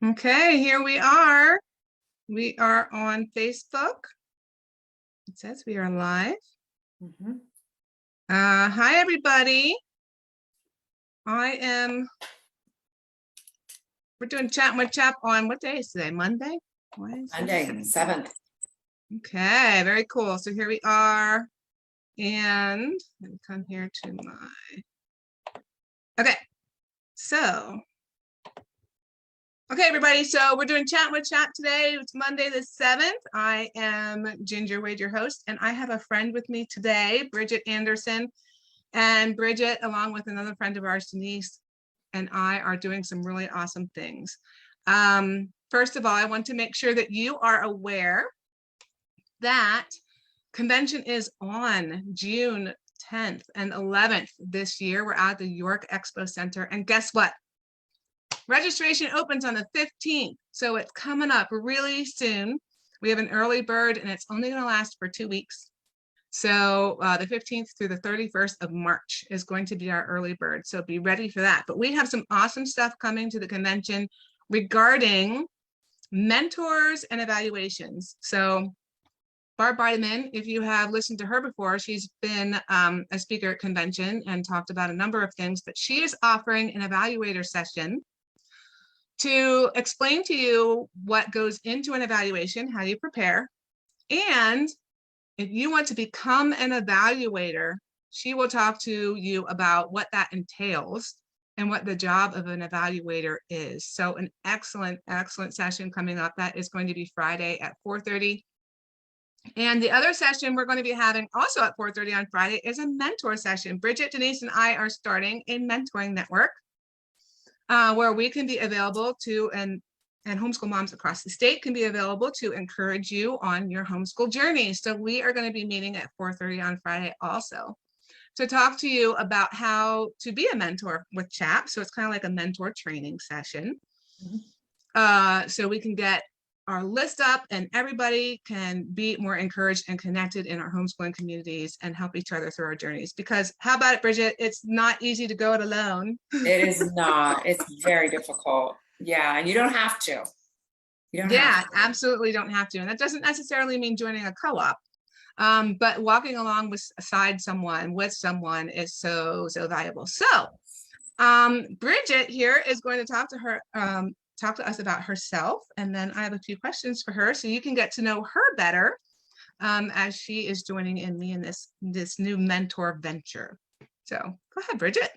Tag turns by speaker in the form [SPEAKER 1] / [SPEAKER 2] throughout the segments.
[SPEAKER 1] Okay, here we are. We are on Facebook. It says we are live. Hi, everybody. We're doing Chattin with CHAP on, what day is today? Monday?
[SPEAKER 2] Monday, 7th.
[SPEAKER 1] Okay, very cool. So here we are. And let me come here to okay, so. Okay, everybody, so we're doing Chattin with CHAP today. It's Monday the 7th. I am Ginger Wade, your host, and I have a friend with me today, Bridget Anderson. And Bridget, along with another friend of ours, Denise, and I are doing some really awesome things. First of all, I want to make sure that you are aware that convention is on June 10th and 11th this year. We're at the York Expo Center, and guess what? Registration opens on the 15th, so it's coming up really soon. We have an early bird, and it's only going to last for 2 weeks. So the 15th through the 31st of March is going to be our early bird, so be ready for that. But we have some awesome stuff coming to the convention regarding mentors and evaluations. So Barb Bideman, if you have listened to her before, she's been a speaker at convention and talked about a number of things, but she is offering an evaluator session to explain to you what goes into an evaluation, how you prepare, and if you want to become an evaluator, she will talk to you about what that entails and what the job of an evaluator is. So an excellent, excellent session coming up. That is going to be Friday at 4:30. And the other session we're going to be having also at 4:30 on Friday is a mentor session. Bridget, Denise, and I are starting a mentoring network where we can be available to, and homeschool moms across the state can be available to encourage you on your homeschool journey. So we are going to be meeting at 4:30 on Friday also to talk to you about how to be a mentor with CHAP. So it's kind of like a mentor training session. So we can get our list up and everybody can be more encouraged and connected in our homeschooling communities and help each other through our journeys. Because how about it, Bridget? It's not easy to go it alone.
[SPEAKER 2] It is not. It's very difficult. Yeah, and you don't have to. You don't
[SPEAKER 1] absolutely don't have to. And that doesn't necessarily mean joining a co-op. But walking along beside someone, with someone is so valuable. So Bridget here is going to talk to us about herself, and then I have a few questions for her so you can get to know her better as she is joining in me in this new mentor venture. So go ahead, Bridget.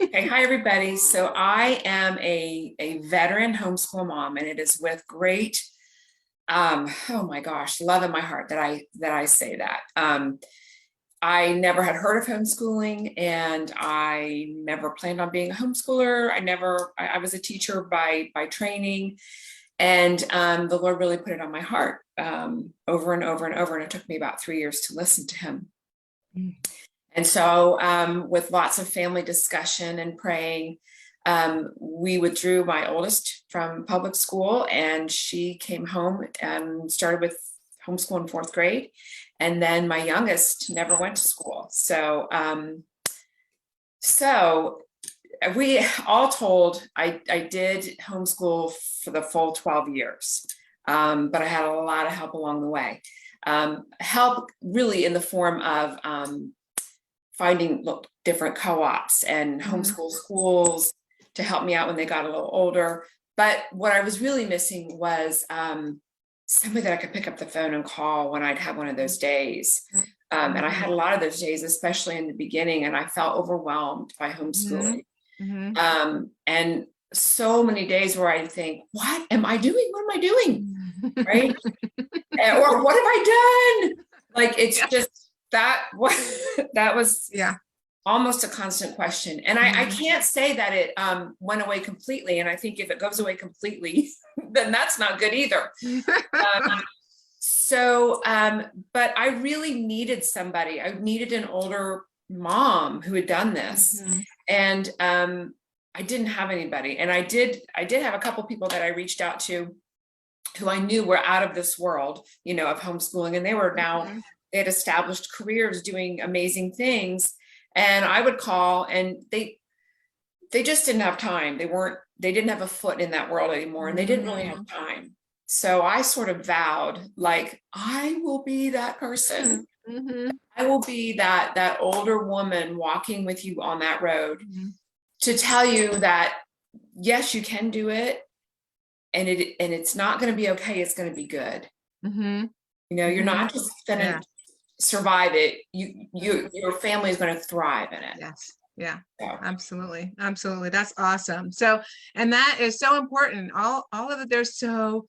[SPEAKER 2] Okay, hi everybody. So I am a veteran homeschool mom, and it is with great oh my gosh, love in my heart that I say that. I never had heard of homeschooling, and I never planned on being a homeschooler. I was a teacher by training, and the Lord really put it on my heart over and over and over. And it took me about 3 years to listen to him. And so with lots of family discussion and praying, we withdrew my oldest from public school, and she came home and started with homeschool in 4th grade. And then my youngest never went to school. So, we all told, I did homeschool for the full 12 years, but I had a lot of help along the way. Help really in the form of finding different co-ops and homeschool schools to help me out when they got a little older. But what I was really missing was somebody that I could pick up the phone and call when I'd have one of those days. And I had a lot of those days, especially in the beginning, and I felt overwhelmed by homeschooling. And so many days where I think, what am I doing? What am I doing? Right? Or what have I done? Like, it's just that was almost a constant question. And I can't say that it went away completely. And I think if it goes away completely, then that's not good either. But I really needed somebody. I needed an older mom who had done this. And I didn't have anybody. And I did have a couple people that I reached out to who I knew were out of this world, of homeschooling. And they were now, they had established careers doing amazing things. And I would call, and they they just didn't have time. They didn't have a foot in that world anymore, and they didn't really have
[SPEAKER 1] Mm-hmm.
[SPEAKER 2] time. So I sort of vowed, like, I will be that person.
[SPEAKER 1] Mm-hmm.
[SPEAKER 2] I will be that older woman walking with you on that road
[SPEAKER 1] Mm-hmm.
[SPEAKER 2] to tell you that, yes, you can do it. And it's not going to be okay. It's going to be good.
[SPEAKER 1] Mm-hmm.
[SPEAKER 2] You know, you're
[SPEAKER 1] Mm-hmm.
[SPEAKER 2] not just going to
[SPEAKER 1] Yeah.
[SPEAKER 2] survive it. Your family is going to thrive in it.
[SPEAKER 1] Yes. Yeah.
[SPEAKER 2] So,
[SPEAKER 1] Absolutely. Absolutely. That's awesome. So, and that is so important. All of it, there's so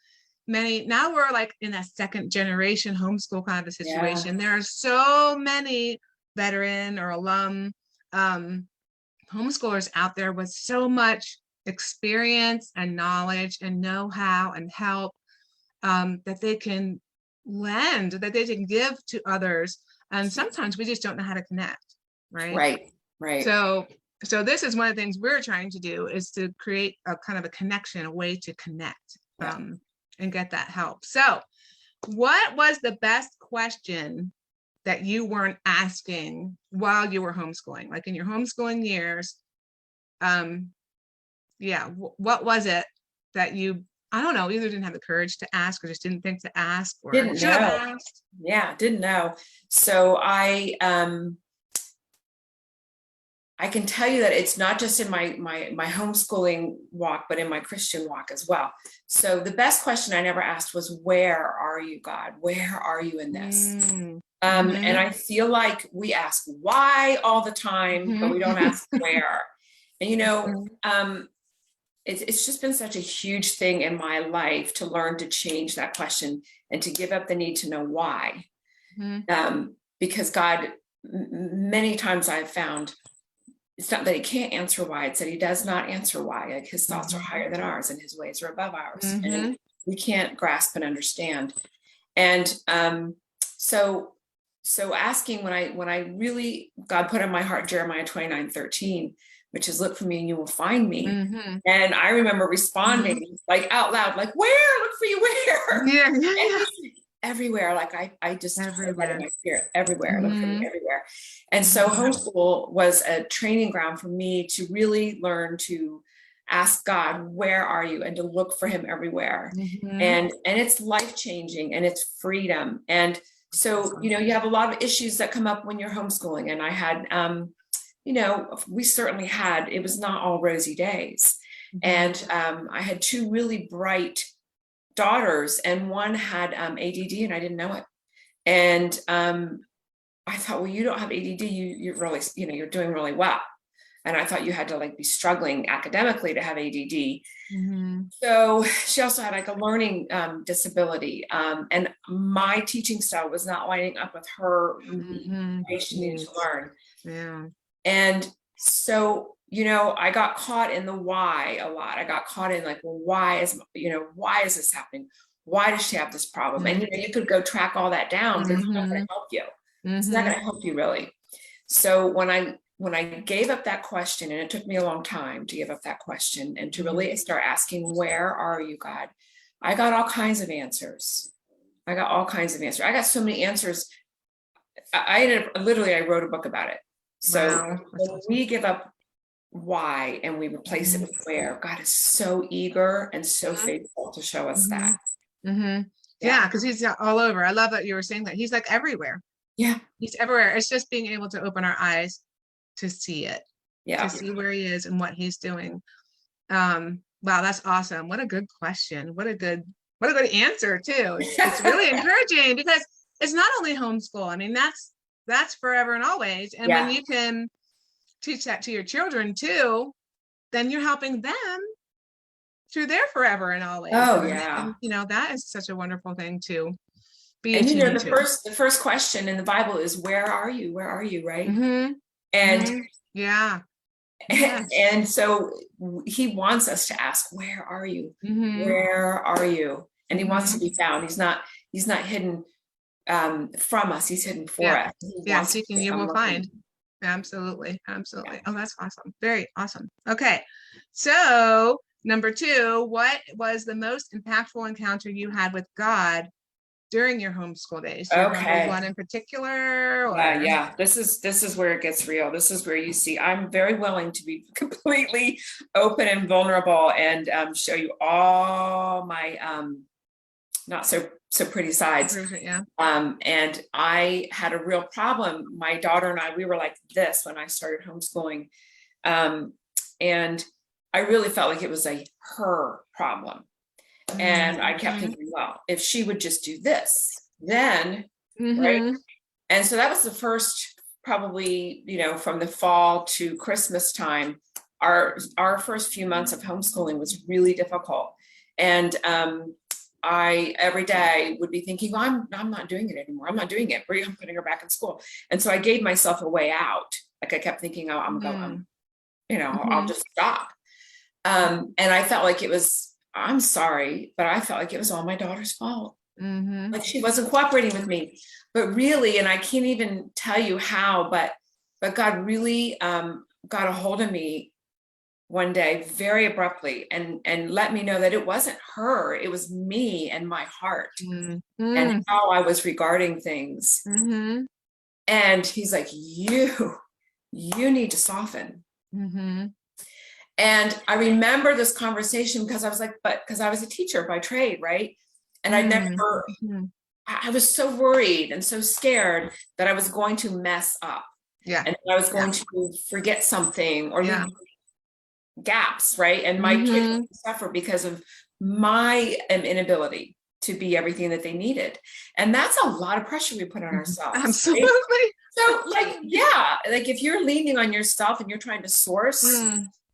[SPEAKER 1] many. Now we're like in a second generation homeschool kind of a
[SPEAKER 2] yeah,
[SPEAKER 1] situation. There are so many veteran or alum homeschoolers out there with so much experience and knowledge and know-how and help that they can lend, that they can give to others. And sometimes we just don't know how to connect, right?
[SPEAKER 2] right.
[SPEAKER 1] So this is one of the things we're trying to do, is to create a kind of a connection, a way to connect
[SPEAKER 2] Yeah.
[SPEAKER 1] and get that help. So what was the best question that you weren't asking while you were homeschooling, like in your homeschooling years? Yeah, what was it that you, I don't know, either didn't have the courage to ask or just didn't think to ask or
[SPEAKER 2] Didn't
[SPEAKER 1] should have
[SPEAKER 2] know.
[SPEAKER 1] asked?
[SPEAKER 2] Yeah, didn't know. So I can tell you that it's not just in my homeschooling walk, but in my Christian walk as well. So the best question I never asked was, where are you, God? Where are you in this?
[SPEAKER 1] Mm-hmm.
[SPEAKER 2] And I feel like we ask why all the time, but we don't ask where. And, you know, it's just been such a huge thing in my life to learn to change that question and to give up the need to know why. Because God, many times I've found, it's not that he can't answer why, it's that he does not answer why. Like, his thoughts are higher than ours and his ways are above ours. And we can't grasp and understand. And so asking, when I really, God put in my heart Jeremiah 29:13, which is, look for me and you will find me. And I remember responding like out loud, like, where? Look for you where?
[SPEAKER 1] Yeah.
[SPEAKER 2] Everywhere. Like I just heard that in my spirit, everywhere. Look for me everywhere. And so homeschool was a training ground for me to really learn to ask God, where are you? And to look for him everywhere. And it's life-changing, and it's freedom. And so, you know, you have a lot of issues that come up when you're homeschooling. And I had, you know, we certainly had, it was not all rosy days. And I had two really bright daughters, and one had ADD, and I didn't know it. And I thought, well, you don't have ADD. You're really, you know, you're doing really well. And I thought you had to like be struggling academically to have ADD. So she also had like a learning disability. And my teaching style was not lining up with her way she needed to learn.
[SPEAKER 1] Yeah.
[SPEAKER 2] And so, you know, I got caught in the why a lot. I got caught in like, well, why is this happening? Why does she have this problem? And you know, you could go track all that down, but it's not going to help you. It's not going to help you really. So when I gave up that question, and it took me a long time to give up that question and to really start asking, where are you, God? I got all kinds of answers. I got so many answers. I wrote a book about it. So when we give up why and we replace it with where, God is so eager and so faithful to show us that.
[SPEAKER 1] Yeah, because he's all over. I love that you were saying that. He's like everywhere.
[SPEAKER 2] Yeah.
[SPEAKER 1] He's everywhere. It's just being able to open our eyes to see it.
[SPEAKER 2] Yeah.
[SPEAKER 1] To see where he is and what he's doing. Wow, that's awesome. What a good question. What a good answer too. It's really encouraging, because it's not only homeschool. I mean, that's forever and always. And when you can teach that to your children too, then you're helping them through their forever and always.
[SPEAKER 2] Oh yeah.
[SPEAKER 1] And, you know, that is such a wonderful thing to be.
[SPEAKER 2] And you know, the first question in the Bible is, where are you? Where are you? Right. And
[SPEAKER 1] yeah.
[SPEAKER 2] And so he wants us to ask, where are you? Where are you? And he wants to be found. He's not hidden from us. He's hidden for us.
[SPEAKER 1] Yeah, seeking you will find. Absolutely. Absolutely. Oh, that's awesome. Very awesome. Okay. So number 2, what was the most impactful encounter you had with God during your homeschool days? Do you remember
[SPEAKER 2] Okay.
[SPEAKER 1] one in particular? Or
[SPEAKER 2] Yeah. This is where it gets real. This is where you see I'm very willing to be completely open and vulnerable and show you all my not so pretty sides.
[SPEAKER 1] yeah.
[SPEAKER 2] And I had a real problem. My daughter and I, we were like this when I started homeschooling. And I really felt like it was her problem. And I kept thinking, well, if she would just do this, then, right? And so that was the first, probably, from the fall to Christmas time, our first few months of homeschooling was really difficult. And I every day would be thinking, well, I'm not doing it anymore. I'm not doing it. I'm putting her back in school. And so I gave myself a way out. Like I kept thinking, oh, I'm going, I'll just stop. And I felt like it was, I'm sorry, but I felt like it was all my daughter's fault. Like she wasn't cooperating with me. But really, and I can't even tell you how, but God really got a hold of me one day very abruptly and let me know that it wasn't her, it was me and my heart and how I was regarding things. And he's like, you need to soften. And I remember this conversation because I was like, because I was a teacher by trade, right? And I was so worried and so scared that I was going to mess up. Yeah. And I was going to forget something or leave gaps, right? And my kids would suffer because of my inability to be everything that they needed. And that's a lot of pressure we put on ourselves.
[SPEAKER 1] Absolutely.
[SPEAKER 2] Right? So like if you're leaning on yourself and you're trying to source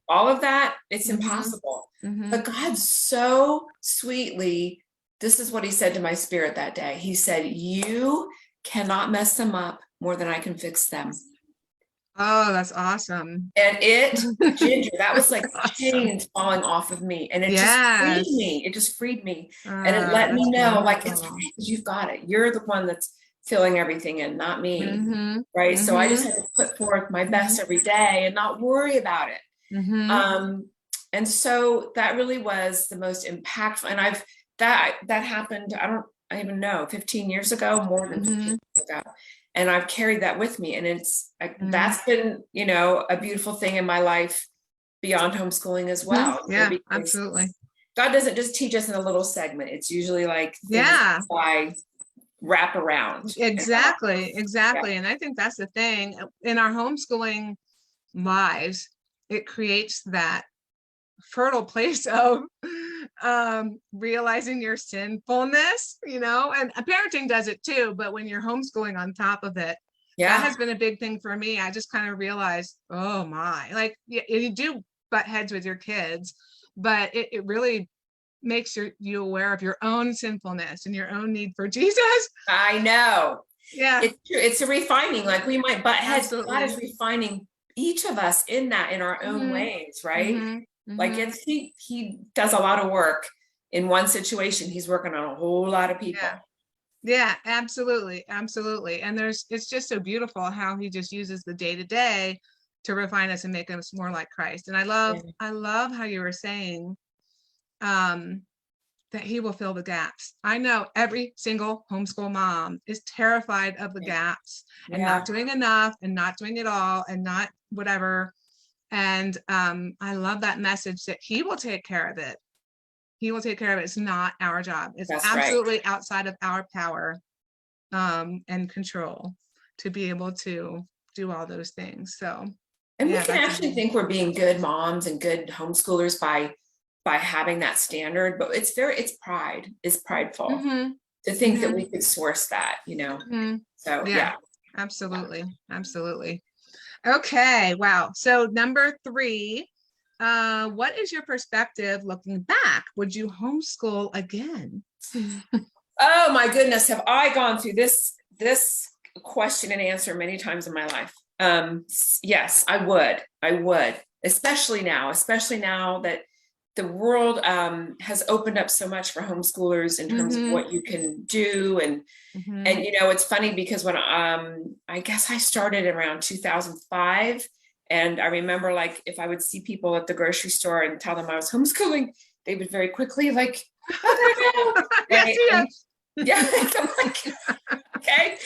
[SPEAKER 2] all of that, it's impossible. But God so sweetly, this is what he said to my spirit that day. He said, you cannot mess them up more than I can fix them.
[SPEAKER 1] Oh, that's awesome.
[SPEAKER 2] And Ginger, that was like chains falling off of me. And it just freed me. And it let me know, like, it's okay, you've got it. You're the one that's filling everything in, not me. Right. So I just had to put forth my best every day and not worry about it. And so that really was the most impactful. And that happened, I don't even know, 15 years ago, more than 15 years ago. And I've carried that with me. And it's, that's been, a beautiful thing in my life beyond homeschooling as well.
[SPEAKER 1] Yeah, absolutely.
[SPEAKER 2] God doesn't just teach us in a little segment. It's usually like, I wrap around.
[SPEAKER 1] Exactly. And I think that's the thing in our homeschooling lives, it creates that fertile place of realizing your sinfulness, and parenting does it too, but when you're homeschooling on top of it, that has been a big thing for me. I just kind of realized, oh my, like you do butt heads with your kids, but it really makes you aware of your own sinfulness and your own need for Jesus.
[SPEAKER 2] I know.
[SPEAKER 1] Yeah,
[SPEAKER 2] it's true. It's a refining. Like we might butt heads, but God is refining each of us in our own ways, right? Like he does a lot of work in one situation. He's working on a whole lot of people.
[SPEAKER 1] Yeah, absolutely. And it's just so beautiful how he just uses the day-to-day to refine us and make us more like Christ. And I love how you were saying that he will fill the gaps. I know every single homeschool mom is terrified of the gaps and not doing enough and not doing it all and not whatever. And I love that message that he will take care of it. He will take care of it. It's not our job. It's absolutely outside of our power and control to be able to do all those things. So,
[SPEAKER 2] and we can actually think we're being good moms and good homeschoolers by having that standard, but it's pride. It's prideful to think that we could source that, So
[SPEAKER 1] absolutely. Okay. Wow. So number 3, what is your perspective looking back? Would you homeschool again?
[SPEAKER 2] Oh my goodness. Have I gone through this question and answer many times in my life? Yes, I would, especially now that the world has opened up so much for homeschoolers in terms of what you can do. And it's funny because when I guess I started around 2005, and I remember, like, if I would see people at the grocery store and tell them I was homeschooling, they would very quickly like, oh, Yeah. I'm like, okay.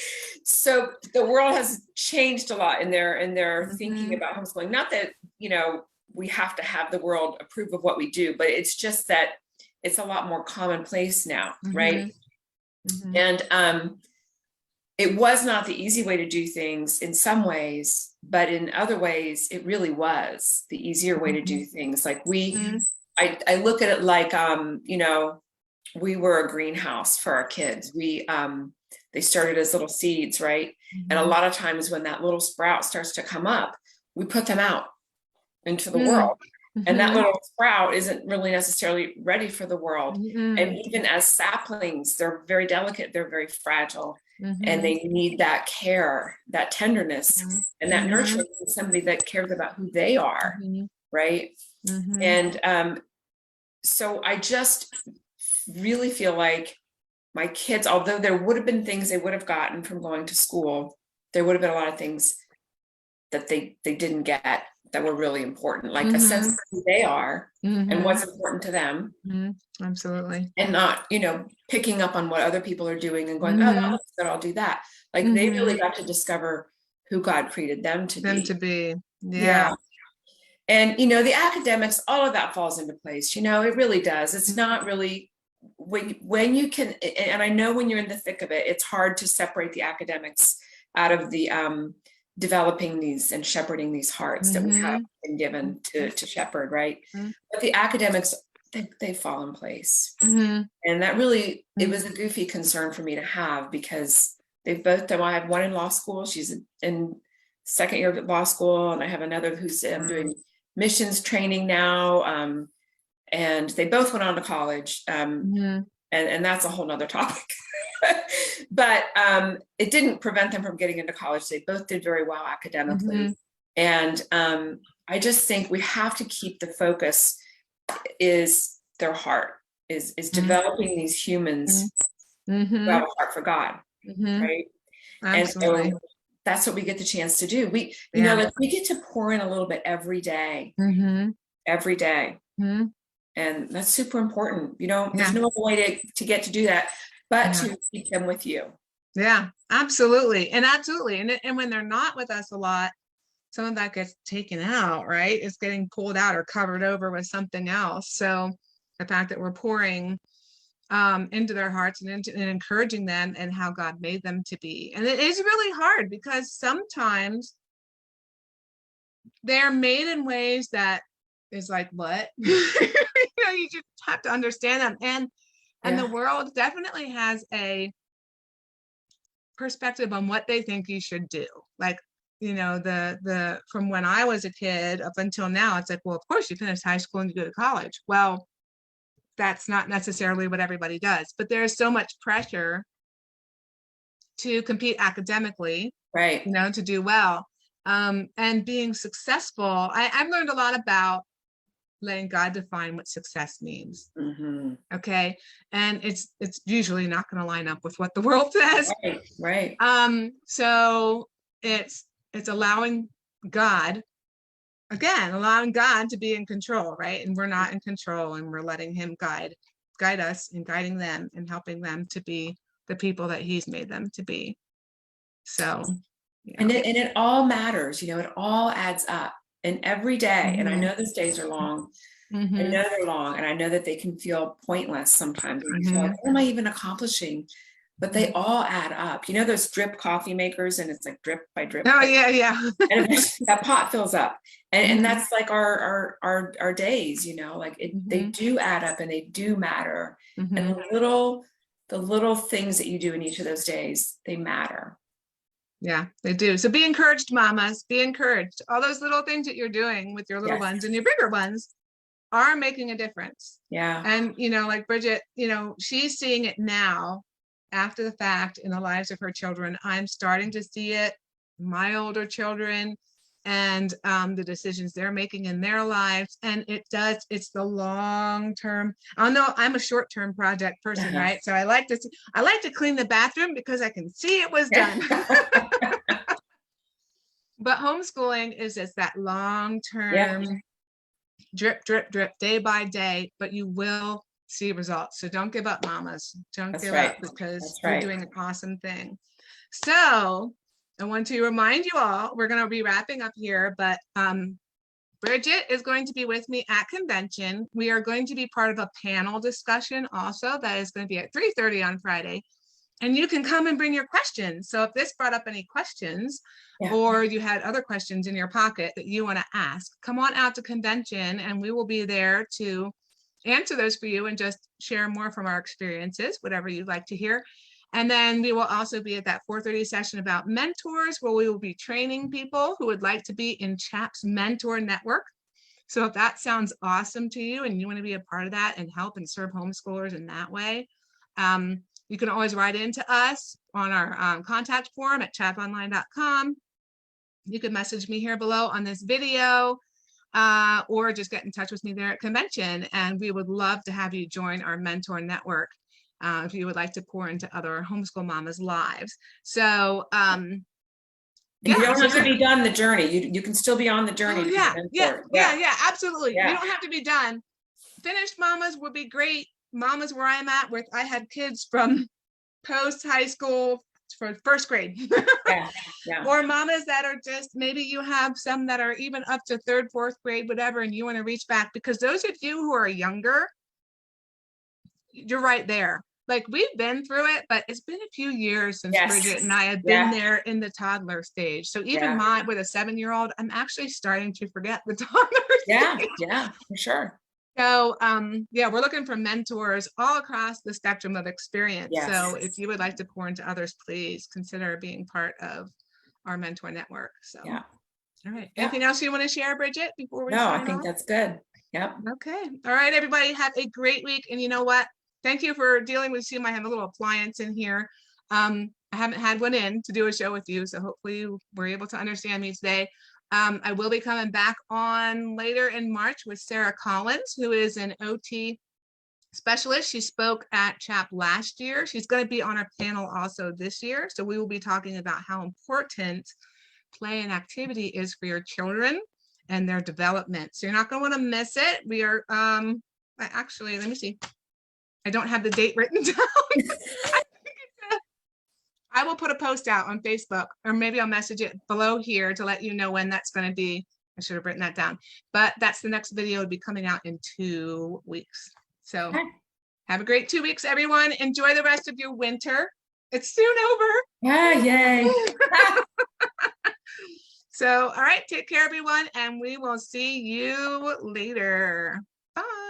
[SPEAKER 2] So the world has changed a lot in their thinking about homeschooling. Not that, we have to have the world approve of what we do, but it's just that it's a lot more commonplace now, right? And it was not the easy way to do things in some ways, but in other ways, it really was the easier way to do things. Like I look at it like, we were a greenhouse for our kids. They started as little seeds, right? And a lot of times when that little sprout starts to come up, we put them out into the world. And that little sprout isn't really necessarily ready for the world. And even as saplings, they're very delicate, they're very fragile, and they need that care, that tenderness, and that nurturing from somebody that cares about who they are, right? And so I just really feel like my kids, although there would have been things they would have gotten from going to school, there would have been a lot of things that they didn't get that were really important, like a sense of who they are and what's important to them.
[SPEAKER 1] Absolutely.
[SPEAKER 2] And not, picking up on what other people are doing and going, oh, that's good, I'll do that. Like they really got to discover who God created them to be. Yeah. And, the academics, all of that falls into place, it really does. It's not really when you can, and I know when you're in the thick of it, it's hard to separate the academics out of the developing these and shepherding these hearts that we have been given to shepherd, right? But the academics, they fall in place. And that really, it was a goofy concern for me to have, because they've both done, I have one in law school, she's in second year of law school, and I have another who's doing missions training now. And they both went on to college. And that's a whole nother topic. But it didn't prevent them from getting into college. They both did very well academically. And I just think we have to keep the focus is their heart, is developing these humans who have a heart for God, right?
[SPEAKER 1] Absolutely.
[SPEAKER 2] And so that's what we get the chance to do. We, like we get to pour in a little bit every day, every day. And that's super important. There's no other way to get to do that, but to keep them with you.
[SPEAKER 1] Yeah, absolutely. And when they're not with us a lot, some of that gets taken out, right? It's getting pulled out or covered over with something else. So the fact that we're pouring into their hearts and encouraging them and how God made them to be. And it is really hard, because sometimes they're made in ways that is like, what? You just have to understand them. And the world definitely has a perspective on what they think you should do. Like, the from when I was a kid up until now, it's like, well, of course you finish high school and you go to college. Well, that's not necessarily what everybody does, but there's so much pressure to compete academically,
[SPEAKER 2] right?
[SPEAKER 1] To do well, and being successful. I've learned a lot about letting God define what success means. Okay, and it's usually not going to line up with what the world says.
[SPEAKER 2] Right.
[SPEAKER 1] So it's allowing God. Again, allowing God to be in control, right? And we're not in control, and we're letting him guide us and guiding them and helping them to be the people that he's made them to be. So,
[SPEAKER 2] and it all matters, it all adds up. And every day, and I know those days are long, I know they're long, and I know that they can feel pointless sometimes. You feel like, what am I even accomplishing? But they all add up. Those drip coffee makers, and it's like drip by drip.
[SPEAKER 1] Oh, yeah.
[SPEAKER 2] And that pot fills up. And that's like our days, like they do add up and they do matter. And the little things that you do in each of those days, they matter.
[SPEAKER 1] Yeah, they do. So be encouraged, mamas. Be encouraged. All those little things that you're doing with your little ones and your bigger ones are making a difference.
[SPEAKER 2] Yeah.
[SPEAKER 1] And, like Bridget, she's seeing it now after the fact in the lives of her children. I'm starting to see it in my older children and the decisions they're making in their lives. And it's the long term. I know I'm a short term project person, right? So I like to clean the bathroom because I can see it was done. But homeschooling is just that long term drip, drip, drip, day by day, but you will see results. So don't give up, mamas. Don't
[SPEAKER 2] That's
[SPEAKER 1] give
[SPEAKER 2] right.
[SPEAKER 1] up, because
[SPEAKER 2] That's
[SPEAKER 1] you're
[SPEAKER 2] right.
[SPEAKER 1] doing an awesome thing. So I want to remind you all, we're going to be wrapping up here, but Bridget is going to be with me at convention. We are going to be part of a panel discussion also that is going to be at 3:30 on Friday. And you can come and bring your questions. So if this brought up any questions,
[SPEAKER 2] Yeah.
[SPEAKER 1] or you had other questions in your pocket that you want to ask, come on out to convention and we will be there to answer those for you and just share more from our experiences, whatever you'd like to hear. And then we will also be at that 4:30 session about mentors, where we will be training people who would like to be in CHAP's mentor network. So if that sounds awesome to you and you want to be a part of that and help and serve homeschoolers in that way, you can always write into us on our contact form at chaponline.com. You can message me here below on this video, or just get in touch with me there at convention. And we would love to have you join our mentor network if you would like to pour into other homeschool mamas' lives. So
[SPEAKER 2] You don't have to be done the journey. You can still be on the journey.
[SPEAKER 1] Oh,
[SPEAKER 2] to be
[SPEAKER 1] yeah,
[SPEAKER 2] a
[SPEAKER 1] yeah,
[SPEAKER 2] mentor.
[SPEAKER 1] yeah, yeah, absolutely.
[SPEAKER 2] Yeah.
[SPEAKER 1] You don't have to be done. Finished mamas would be great. Mamas where I'm at, where I had kids from post high school for first grade.
[SPEAKER 2] Yeah, yeah.
[SPEAKER 1] Or mamas that are just, maybe you have some that are even up to third, fourth grade, whatever, and you want to reach back, because those of you who are younger, you're right there. Like, we've been through it, but it's been a few years since
[SPEAKER 2] Yes.
[SPEAKER 1] Bridget and I have been there in the toddler stage. So even with a 7-year-old, I'm actually starting to forget the toddler stage.
[SPEAKER 2] Yeah, for sure.
[SPEAKER 1] So yeah, we're looking for mentors all across the spectrum of experience.
[SPEAKER 2] Yes.
[SPEAKER 1] So if you would like to pour into others, please consider being part of our mentor network. So
[SPEAKER 2] Yeah.
[SPEAKER 1] All right.
[SPEAKER 2] Yeah.
[SPEAKER 1] Anything else you want to share, Bridget, before we
[SPEAKER 2] No,
[SPEAKER 1] sign
[SPEAKER 2] I think
[SPEAKER 1] off?
[SPEAKER 2] that's good. Yep.
[SPEAKER 1] Okay. All right, everybody, have a great week. And you know what? Thank you for dealing with Zoom. I have a little appliance in here. I haven't had one in to do a show with you, so hopefully you were able to understand me today. I will be coming back on later in March with Sarah Collins, who is an OT specialist. She spoke at CHAP last year. She's going to be on our panel also this year. So we will be talking about how important play and activity is for your children and their development. So you're not going to want to miss it. We are, actually, let me see. I don't have the date written down. I will put a post out on Facebook, or maybe I'll message it below here to let you know when that's going to be. I should have written that down, but that's the next video will be coming out in 2 weeks. So have a great 2 weeks, everyone. Enjoy the rest of your winter. It's soon over.
[SPEAKER 2] Yeah, yay.
[SPEAKER 1] So, all right, take care, everyone, and we will see you later. Bye.